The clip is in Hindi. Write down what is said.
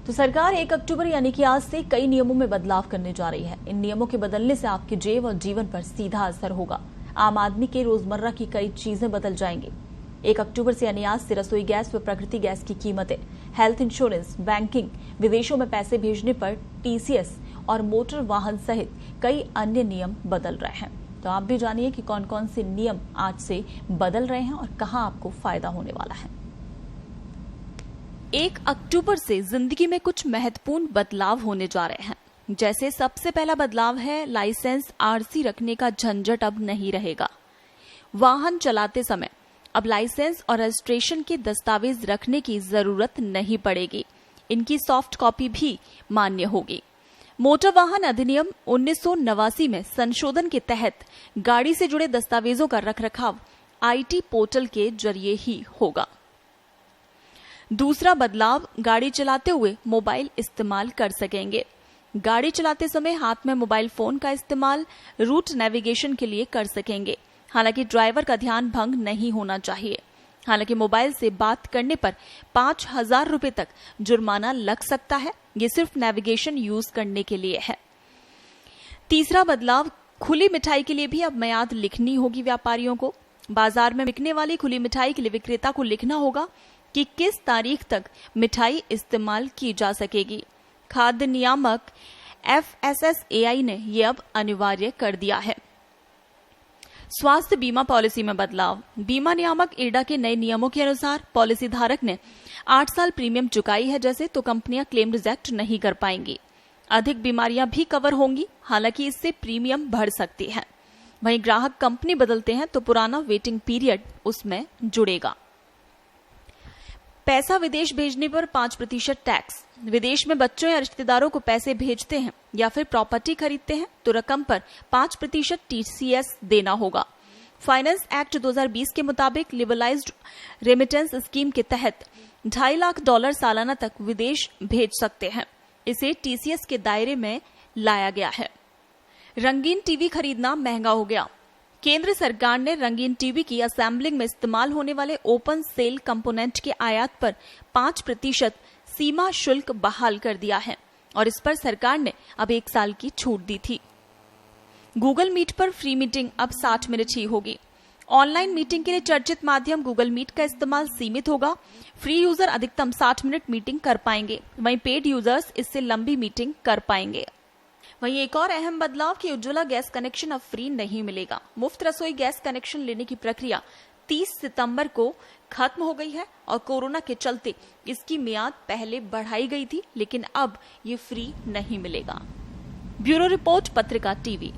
तो सरकार 1 अक्टूबर यानी कि आज से कई नियमों में बदलाव करने जा रही है। इन नियमों के बदलने से आपकी जेब और जीवन पर सीधा असर होगा। आम आदमी के रोजमर्रा की कई चीजें बदल जाएंगी। 1 अक्टूबर से यानी आज से रसोई गैस व प्राकृतिक गैस की कीमतें, हेल्थ इंश्योरेंस, बैंकिंग, विदेशों में पैसे भेजने पर टीसीएस और मोटर वाहन सहित कई अन्य नियम बदल रहे हैं। तो आप भी जानिए कि कौन कौन से नियम आज से बदल रहे हैं और कहां आपको फायदा होने वाला है। 1 अक्टूबर से जिंदगी में कुछ महत्वपूर्ण बदलाव होने जा रहे हैं। जैसे सबसे पहला बदलाव है लाइसेंस आरसी रखने का झंझट अब नहीं रहेगा। वाहन चलाते समय अब लाइसेंस और रजिस्ट्रेशन के दस्तावेज रखने की जरूरत नहीं पड़ेगी। इनकी सॉफ्ट कॉपी भी मान्य होगी। मोटर वाहन अधिनियम 1989 में संशोधन के तहत गाड़ी से जुड़े दस्तावेजों का रखरखाव आईटी पोर्टल के जरिए ही होगा। दूसरा बदलाव, गाड़ी चलाते हुए मोबाइल इस्तेमाल कर सकेंगे। गाड़ी चलाते समय हाथ में मोबाइल फोन का इस्तेमाल रूट नेविगेशन के लिए कर सकेंगे। हालांकि ड्राइवर का ध्यान भंग नहीं होना चाहिए। हालांकि मोबाइल से बात करने पर 5,000 रुपए तक जुर्माना लग सकता है। ये सिर्फ नेविगेशन यूज करने के लिए है। तीसरा बदलाव, खुली मिठाई के लिए भी अब मियाद लिखनी होगी व्यापारियों को। बाजार में बिकने वाली खुली मिठाई के लिए विक्रेता को लिखना होगा कि किस तारीख तक मिठाई इस्तेमाल की जा सकेगी। खाद्य नियामक FSSAI ने यह अब अनिवार्य कर दिया है। स्वास्थ्य बीमा पॉलिसी में बदलाव, बीमा नियामक इरडा के नए नियमों के अनुसार पॉलिसी धारक ने 8 साल प्रीमियम चुकाई है जैसे तो कंपनियां क्लेम रिजेक्ट नहीं कर पाएंगी। अधिक बीमारियां भी कवर होंगी, हालांकि इससे प्रीमियम बढ़ सकती है। वहीं ग्राहक कंपनी बदलते हैं तो पुराना वेटिंग पीरियड उसमें जुड़ेगा। पैसा विदेश भेजने पर 5% टैक्स। विदेश में बच्चों या रिश्तेदारों को पैसे भेजते हैं या फिर प्रॉपर्टी खरीदते हैं तो रकम पर 5% टीसीएस देना होगा। फाइनेंस एक्ट 2020 के मुताबिक लिबरलाइज्ड रेमिटेंस स्कीम के तहत $2.5 लाख सालाना तक विदेश भेज सकते हैं। इसे टीसीएस के दायरे में लाया गया है। रंगीन टीवी खरीदना महंगा हो गया। केंद्र सरकार ने रंगीन टीवी की असेंबलिंग में इस्तेमाल होने वाले ओपन सेल कंपोनेंट के आयात पर 5% सीमा शुल्क बहाल कर दिया है और इस पर सरकार ने अब 1 साल की छूट दी थी। गूगल मीट पर फ्री मीटिंग अब 60 मिनट ही होगी। ऑनलाइन मीटिंग के लिए चर्चित माध्यम गूगल मीट का इस्तेमाल सीमित होगा। फ्री यूजर अधिकतम 60 मिनट मीटिंग कर पाएंगे, वहीं पेड यूजर्स इससे लंबी मीटिंग कर पाएंगे। वहीं एक और अहम बदलाव कि उज्ज्वला गैस कनेक्शन अब फ्री नहीं मिलेगा। मुफ्त रसोई गैस कनेक्शन लेने की प्रक्रिया 30 सितंबर को खत्म हो गई है और कोरोना के चलते इसकी मियाद पहले बढ़ाई गई थी, लेकिन अब ये फ्री नहीं मिलेगा। ब्यूरो रिपोर्ट, पत्रिका टीवी।